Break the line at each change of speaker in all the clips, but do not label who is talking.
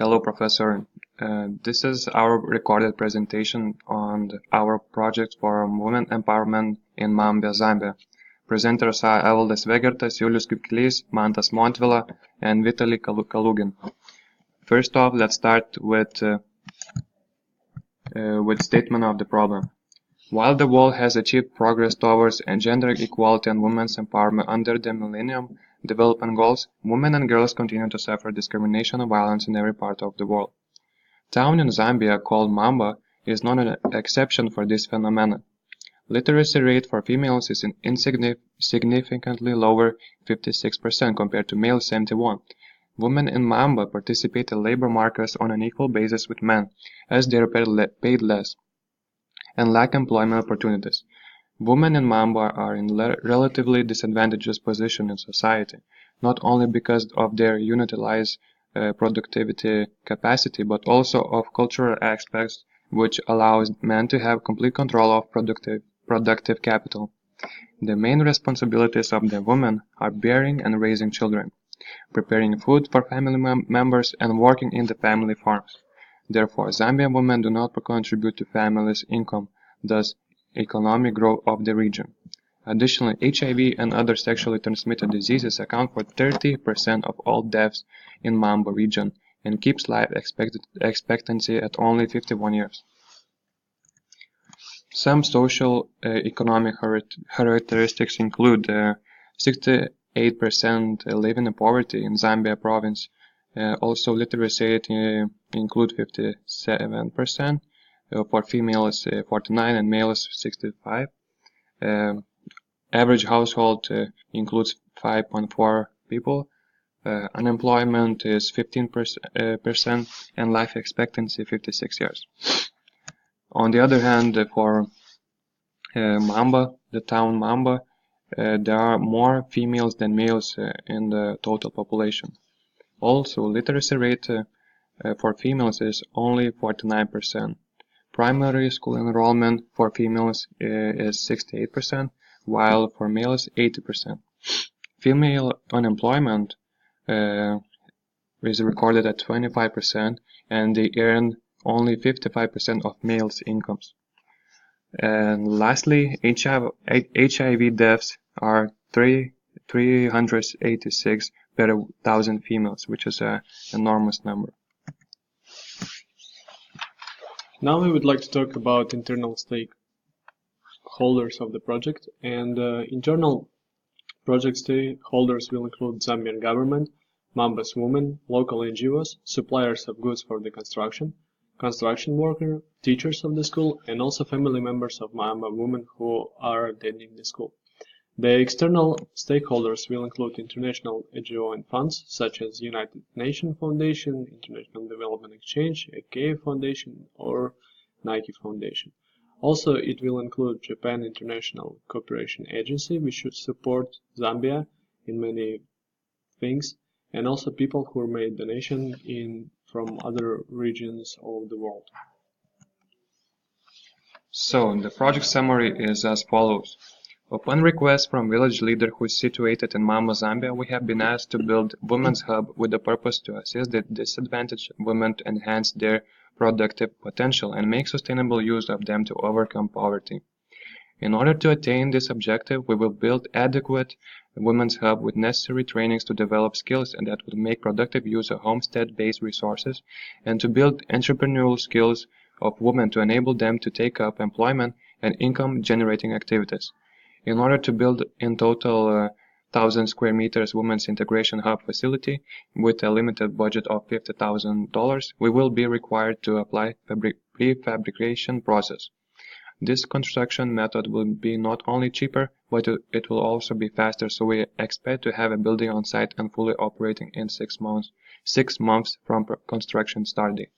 Hello, Professor. This is our recorded presentation on our project for women empowerment in Mambia, Zambia. Presenters are Evaldas Vegertas, Julius Kipkelis, Mantas Montvila, and Vitaly Kalugin. First off, let's start with statement of the problem. While the world has achieved progress towards gender equality and women's empowerment under the Millennium Development Goals, women and girls continue to suffer discrimination and violence in every part of the world. Town in Zambia called Mamba is not an exception for this phenomenon. Literacy rate for females is significantly lower, 56% compared to males 71%. Women in Mamba participate in labor markets on an equal basis with men, as they are paid less and lack employment opportunities. Women in Mamba are in relatively disadvantaged position in society, not only because of their unutilized productivity capacity, but also of cultural aspects which allows men to have complete control of productive capital. The main responsibilities of the women are bearing and raising children, preparing food for family members, and working in the family farms. Therefore, Zambian women do not contribute to families' income, thus economic growth of the region. Additionally, HIV and other sexually transmitted diseases account for 30% of all deaths in Mamba region and keeps life expectancy at only 51 years. Some social economic characteristics include 68% live in poverty in Zambia province. Also, literacy rate include 57%. For females, 49% and males, 65%. Average household includes 5.4 people. Unemployment is 15%, and life expectancy 56 years. On the other hand, for Mamba, the town Mamba, there are more females than males in the total population. Also, literacy rate for females is only 49%. Primary school enrollment for females is 68%, while for males 80%. Female unemployment is recorded at 25%, and they earn only 55% of males' incomes. And lastly, HIV deaths are 386 per 1,000 females, which is an enormous number.
Now we would like to talk about internal stakeholders of the project, and internal project stakeholders will include Zambian government, Mamba's women, local NGOs, suppliers of goods for the construction worker, teachers of the school, and also family members of Mamba women who are attending the school. The external stakeholders will include international NGO and funds such as United Nations Foundation, International Development Exchange, AKA Foundation, or Nike Foundation. Also, it will include Japan International Cooperation Agency, which should support Zambia in many things, and also people who made donation from other regions of the world.
So, the project summary is as follows. Upon request from village leader who is situated in Mamba, Zambia, we have been asked to build women's hub with the purpose to assist the disadvantaged women to enhance their productive potential and make sustainable use of them to overcome poverty. In order to attain this objective, we will build adequate women's hub with necessary trainings to develop skills and that would make productive use of homestead-based resources and to build entrepreneurial skills of women to enable them to take up employment and income-generating activities. In order to build in total 1,000 square meters women's integration hub facility with a limited budget of $50,000, we will be required to apply prefabrication process. This construction method will be not only cheaper, but it will also be faster, so we expect to have a building on site and fully operating in 6 months from construction start date.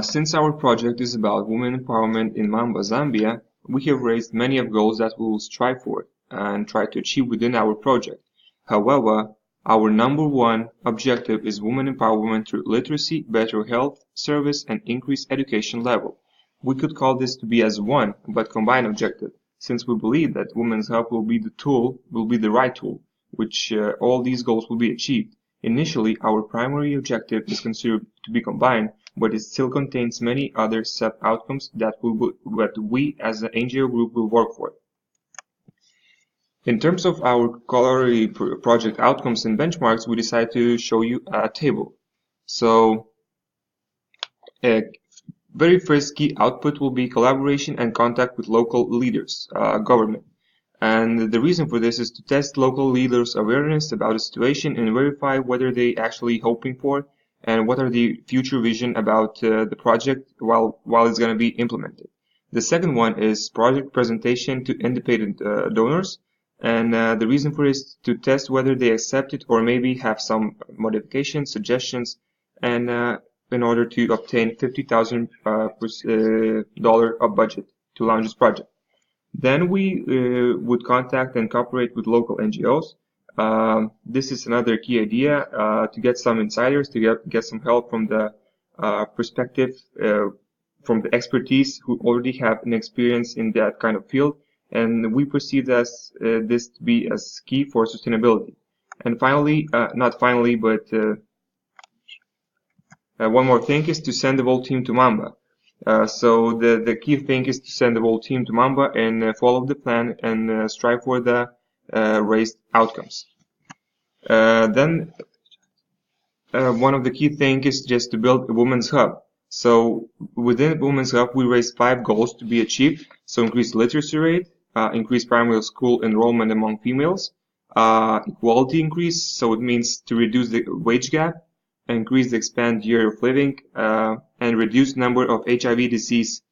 Since our project is about women empowerment in Mamba, Zambia, we have raised many of goals that we will strive for and try to achieve within our project. However, our number one objective is women empowerment through literacy, better health service, and increased education level. We could call this to be as one, but combined objective, since we believe that women's health will be the right tool, which all these goals will be achieved. Initially, our primary objective is considered to be combined, but it still contains many other sub-outcomes that we as an NGO group will work for. In terms of our Colory project outcomes and benchmarks, we decided to show you a table. So, very first key output will be collaboration and contact with local leaders, government. And the reason for this is to test local leaders' awareness about the situation and verify whether they actually hoping for and what are the future vision about the project while it's going to be implemented. The second one is project presentation to independent donors. And the reason for this is to test whether they accept it or maybe have some modifications, suggestions, and in order to obtain $50,000 of budget to launch this project. Then we would contact and cooperate with local NGOs. This is another key idea to get some insiders, to get some help from the perspective, from the expertise who already have an experience in that kind of field. And we perceive this to be as key for sustainability. And finally, not finally, but one more thing is to send the whole team to Mamba. So the key thing is to send the whole team to Mamba and follow the plan and strive for the raised outcomes. Then one of the key things is just to build a women's hub. So within Women's Hub, we raised 5 goals to be achieved. So increase literacy rate, increase primary school enrollment among females, equality increase, so it means to reduce the wage gap, increase the expand year of living, and reduce number of HIV disease,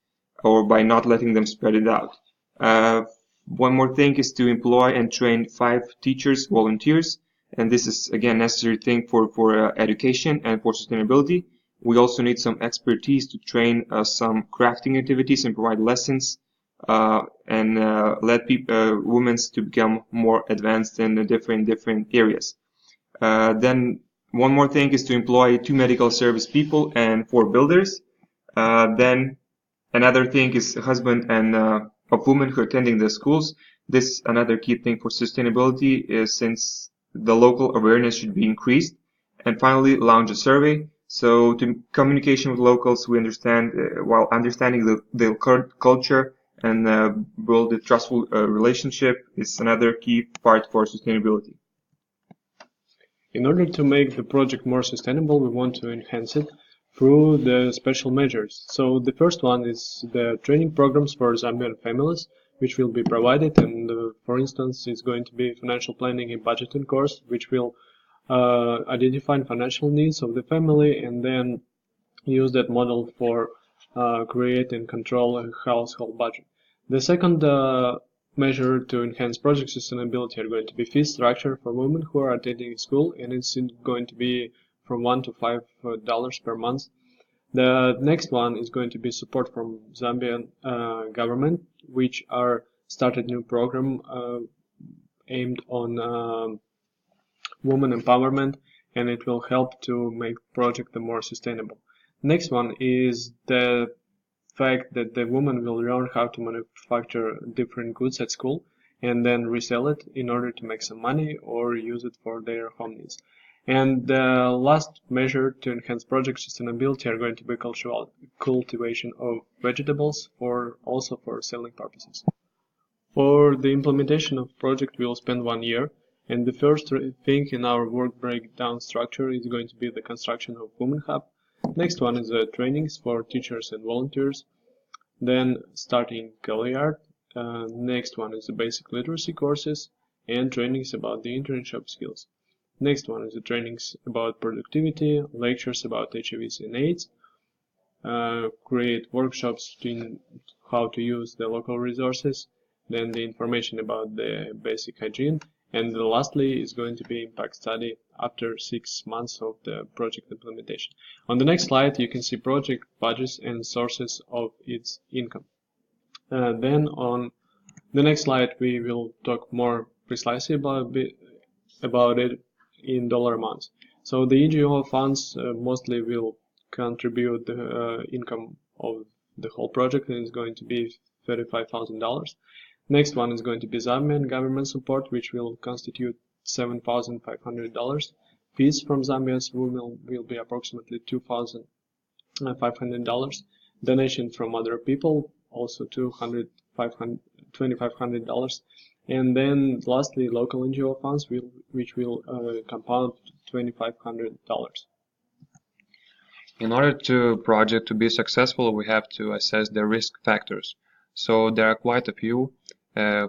or by not letting them spread it out. One more thing is to employ and train 5 teachers, volunteers, and this is again necessary thing for education and for sustainability. We also need some expertise to train some crafting activities and provide lessons and let women to become more advanced in the different areas. Then one more thing is to employ 2 medical service people and 4 builders. Then another thing is husband and of women who are attending the schools. This another key thing for sustainability is since the local awareness should be increased. And finally, launch a survey. So to communication with locals, we understand while understanding the culture and build a trustful relationship is another key part for sustainability.
In order to make the project more sustainable, we want to enhance it through the special measures. So the first one is the training programs for Zambian families, which will be provided, and for instance, it's going to be financial planning and budgeting course, which will identify financial needs of the family and then use that model for create and control a household budget. The second measure to enhance project sustainability are going to be fee structure for women who are attending school, and it's going to be from $1 to $5 per month. The next one is going to be support from Zambian government, which are started new program aimed on women empowerment, and it will help to make the project more sustainable. Next one is the fact that the women will learn how to manufacture different goods at school and then resell it in order to make some money or use it for their home needs. And the last measure to enhance project sustainability are going to be cultivation of vegetables also for selling purposes. For the implementation of the project, we will spend 1 year. And the first thing in our work breakdown structure is going to be the construction of Women Hub. Next one is the trainings for teachers and volunteers. Then starting Galliard. Next one is the basic literacy courses and trainings about the internship skills. Next one is the trainings about productivity, lectures about HIV and AIDS. Create workshops in how to use the local resources. Then the information about the basic hygiene. And lastly is going to be impact study after 6 months of the project implementation. On the next slide, you can see project budgets and sources of its income. Then on the next slide, we will talk more precisely about it in dollar amounts. So the EGO funds mostly will contribute the income of the whole project, and it's going to be $35,000. Next one is going to be Zambian government support, which will constitute $7,500. fees from Zambia's women will be approximately $2,500. Donation from other people also $2,500. And then lastly, local NGO funds which will compound $2,500.
In order to project to be successful, we have to assess the risk factors. So there are quite a few.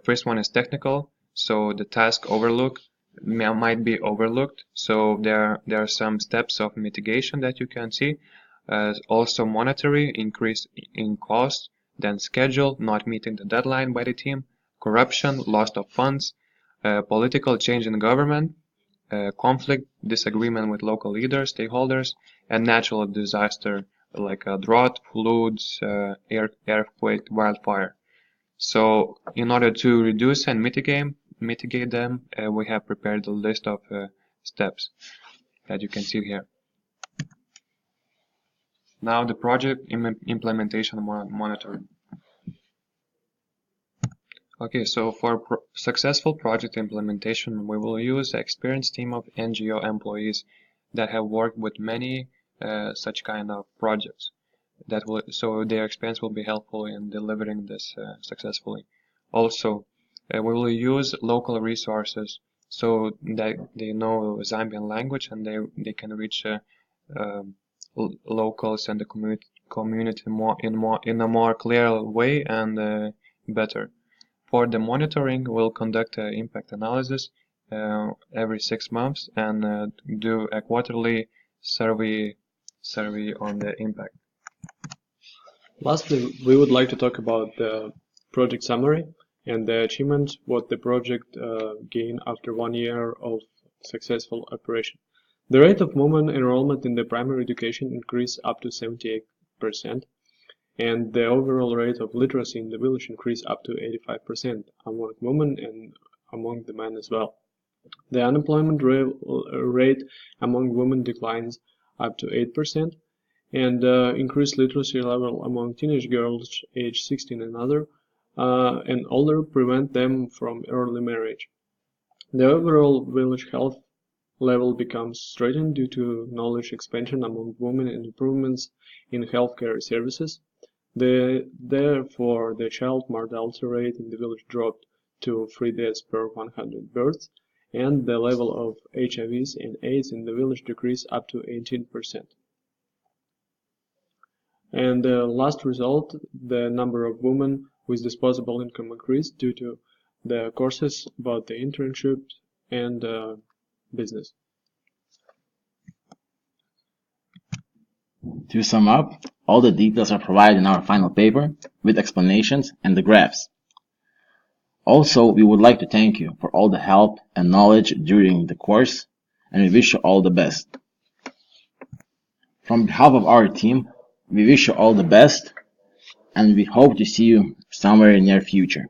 First one is technical. So the task might be overlooked. So there are some steps of mitigation that you can see. Also monetary, increase in cost, then schedule, not meeting the deadline by the team, corruption, loss of funds, political change in government, conflict, disagreement with local leaders, stakeholders, and natural disaster like drought, floods, earthquake, wildfire. So in order to reduce and mitigate them, we have prepared a list of steps that you can see here. Now the project implementation monitoring. Okay, so for successful project implementation, we will use an experienced team of NGO employees that have worked with many such kind of projects. So their experience will be helpful in delivering this successfully. Also, we will use local resources so that they know Zambian language and they can reach locals and the community in a more clear way and better. For the monitoring, we'll conduct an impact analysis every 6 months and do a quarterly survey on the impact.
Lastly, we would like to talk about the project summary and the achievements what the project gained after 1 year of successful operation. The rate of women enrollment in the primary education increased up to 78%, and the overall rate of literacy in the village increased up to 85% among women and among the men as well. The unemployment rate among women declines up to 8%, and increased literacy level among teenage girls aged 16 and older prevent them from early marriage. The overall village health level becomes straightened due to knowledge expansion among women and improvements in healthcare services. Therefore, the child mortality rate in the village dropped to 3 deaths per 100 births, and the level of HIVs and AIDS in the village decreased up to 18%. And the last result, the number of women with disposable income increased due to the courses about the internships and business.
To sum up, all the details are provided in our final paper with explanations and the graphs. Also, we would like to thank you for all the help and knowledge during the course, and we wish you all the best. From behalf of our team, we wish you all the best, and we hope to see you somewhere in the near future.